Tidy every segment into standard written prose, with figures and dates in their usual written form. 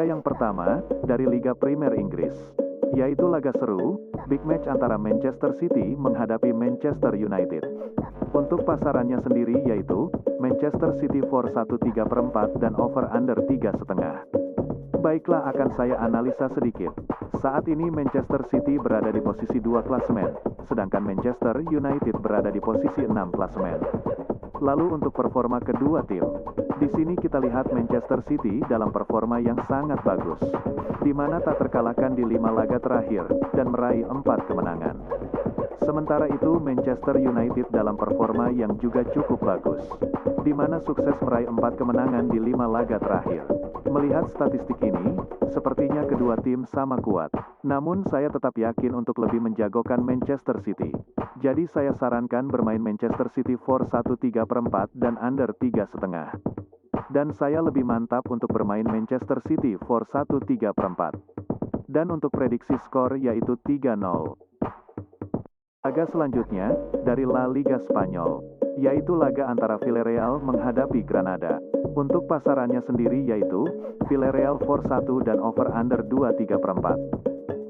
Laga yang pertama, dari Liga Premier Inggris, yaitu laga seru, big match antara Manchester City menghadapi Manchester United. Untuk pasarannya sendiri yaitu, Manchester City for 1,3/4 dan over under 3,5. Baiklah, akan saya analisa sedikit. Saat ini Manchester City berada di posisi 2 klasemen, sedangkan Manchester United berada di posisi 6 klasemen. Lalu untuk performa kedua tim, di sini kita lihat Manchester City dalam performa yang sangat bagus, di mana tak terkalahkan di 5 laga terakhir, dan meraih 4 kemenangan. Sementara itu Manchester United dalam performa yang juga cukup bagus, di mana sukses meraih 4 kemenangan di 5 laga terakhir. Melihat statistik ini, sepertinya kedua tim sama kuat. Namun saya tetap yakin untuk lebih menjagokan Manchester City. Jadi saya sarankan bermain Manchester City for 1,3/4 dan under 3,5. Dan saya lebih mantap untuk bermain Manchester City for 1,3/4. Dan untuk prediksi skor yaitu 3-0. Laga selanjutnya, dari La Liga Spanyol, yaitu laga antara Villarreal menghadapi Granada. Untuk pasarannya sendiri yaitu, Villarreal for 1 dan over under 2,3/4.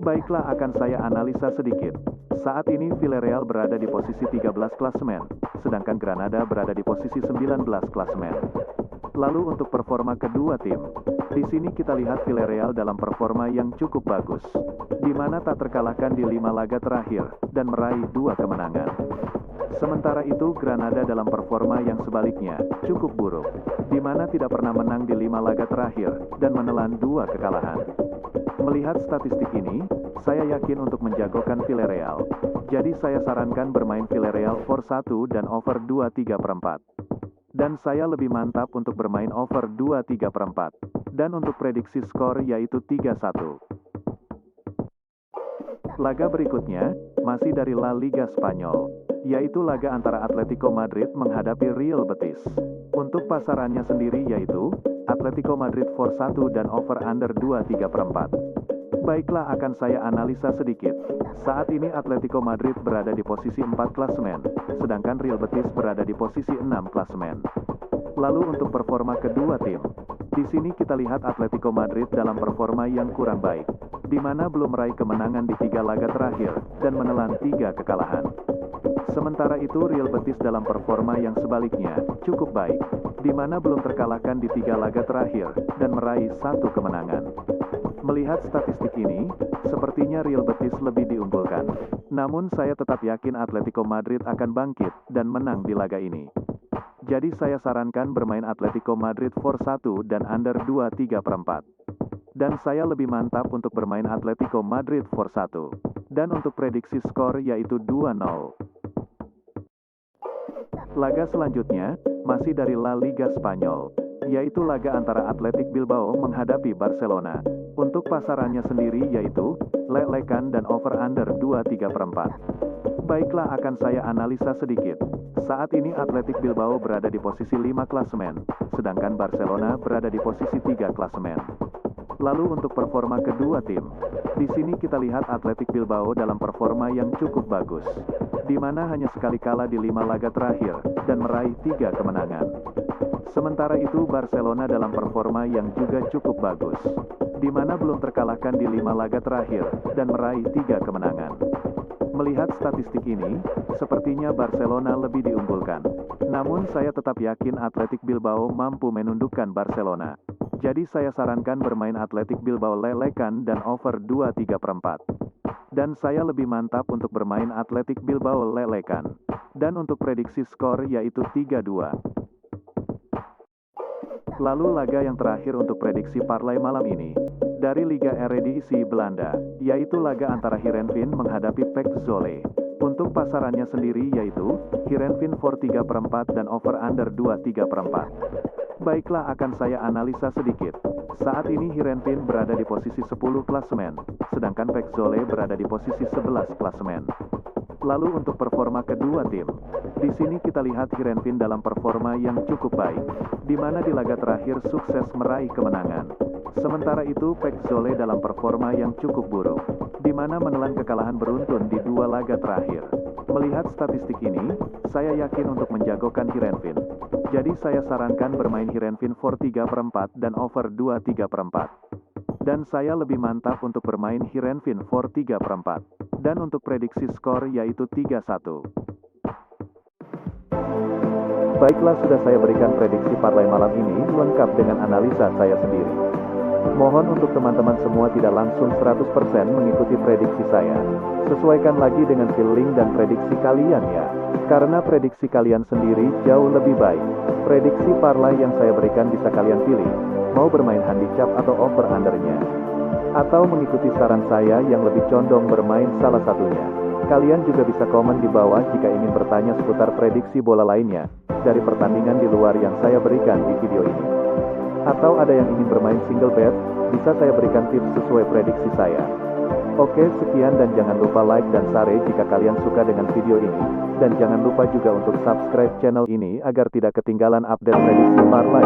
Baiklah, akan saya analisa sedikit. Saat ini Villarreal berada di posisi 13 klasemen, sedangkan Granada berada di posisi 19 klasemen. Lalu untuk performa kedua tim, di sini kita lihat Villarreal dalam performa yang cukup bagus, di mana tak terkalahkan di 5 laga terakhir, dan meraih 2 kemenangan. Sementara itu Granada dalam performa yang sebaliknya, cukup buruk, di mana tidak pernah menang di 5 laga terakhir, dan menelan 2 kekalahan. Melihat statistik ini, saya yakin untuk menjagokan Villarreal. Jadi saya sarankan bermain Villarreal for 1 dan over 2,3/4. Dan saya lebih mantap untuk bermain over 2,3/4. Dan untuk prediksi skor yaitu 3-1. Laga berikutnya, masih dari La Liga Spanyol, yaitu laga antara Atletico Madrid menghadapi Real Betis. Untuk pasarannya sendiri yaitu, Atletico Madrid for 1 dan over under 2,3/4. Baiklah, akan saya analisa sedikit. Saat ini Atletico Madrid berada di posisi 4 klasemen, sedangkan Real Betis berada di posisi 6 klasemen. Lalu untuk performa kedua tim, di sini kita lihat Atletico Madrid dalam performa yang kurang baik, di mana belum meraih kemenangan di 3 laga terakhir, dan menelan 3 kekalahan. Sementara itu Real Betis dalam performa yang sebaliknya, cukup baik, di mana belum terkalahkan di 3 laga terakhir, dan meraih 1 kemenangan. Melihat statistik ini, sepertinya Real Betis lebih diunggulkan. Namun saya tetap yakin Atletico Madrid akan bangkit, dan menang di laga ini. Jadi saya sarankan bermain Atletico Madrid for 1 dan under 2,3/4. Dan saya lebih mantap untuk bermain Atletico Madrid for 1. Dan untuk prediksi skor yaitu 2-0. Laga selanjutnya, masih dari La Liga Spanyol, yaitu laga antara Athletic Bilbao menghadapi Barcelona. Untuk pasarannya sendiri yaitu, lelekan dan over under 2,3/4. Baiklah, akan saya analisa sedikit. Saat ini Athletic Bilbao berada di posisi 5 klasemen, sedangkan Barcelona berada di posisi 3 klasemen. Lalu untuk performa kedua tim, di sini kita lihat Athletic Bilbao dalam performa yang cukup bagus, di mana hanya sekali kalah di 5 laga terakhir, dan meraih 3 kemenangan. Sementara itu Barcelona dalam performa yang juga cukup bagus, di mana belum terkalahkan di 5 laga terakhir, dan meraih 3 kemenangan. Melihat statistik ini, sepertinya Barcelona lebih diunggulkan. Namun saya tetap yakin Athletic Bilbao mampu menundukkan Barcelona. Jadi saya sarankan bermain Athletic Bilbao lelekan dan over 2,3/4. Dan saya lebih mantap untuk bermain Athletic Bilbao lelekan. Dan untuk prediksi skor yaitu 3-2. Lalu laga yang terakhir untuk prediksi parlay malam ini, dari Liga Eredivisie Belanda, yaitu laga antara Heerenveen menghadapi PEC Zwolle. Untuk pasarannya sendiri yaitu, Heerenveen for 3/4 dan over under 2,3/4. Baiklah, akan saya analisa sedikit. Saat ini Heerenveen berada di posisi 10 klasemen, sedangkan PEC Zwolle berada di posisi 11 klasemen. Lalu untuk performa kedua tim, di sini kita lihat Heerenveen dalam performa yang cukup baik, di mana di laga terakhir sukses meraih kemenangan. Sementara itu PEC Zwolle dalam performa yang cukup buruk, di mana menelan kekalahan beruntun di 2 laga terakhir. Melihat statistik ini, saya yakin untuk menjagokan Heerenveen. Jadi saya sarankan bermain Heerenveen for 3/4 dan over 2,3/4. Dan saya lebih mantap untuk bermain Heerenveen for 3/4. Dan untuk prediksi skor yaitu 3-1. Baiklah, sudah saya berikan prediksi parlay malam ini lengkap dengan analisa saya sendiri. Mohon untuk teman-teman semua tidak langsung 100% mengikuti prediksi saya. Sesuaikan lagi dengan feeling dan prediksi kalian ya. Karena prediksi kalian sendiri jauh lebih baik. Prediksi parlay yang saya berikan bisa kalian pilih, mau bermain handicap atau over undernya. Atau mengikuti saran saya yang lebih condong bermain salah satunya. Kalian juga bisa komen di bawah jika ingin bertanya seputar prediksi bola lainnya, dari pertandingan di luar yang saya berikan di video ini. Atau ada yang ingin bermain single bet, bisa saya berikan tips sesuai prediksi saya. Oke, sekian dan jangan lupa like dan share jika kalian suka dengan video ini. Dan jangan lupa juga untuk subscribe channel ini agar tidak ketinggalan update prediksi parlay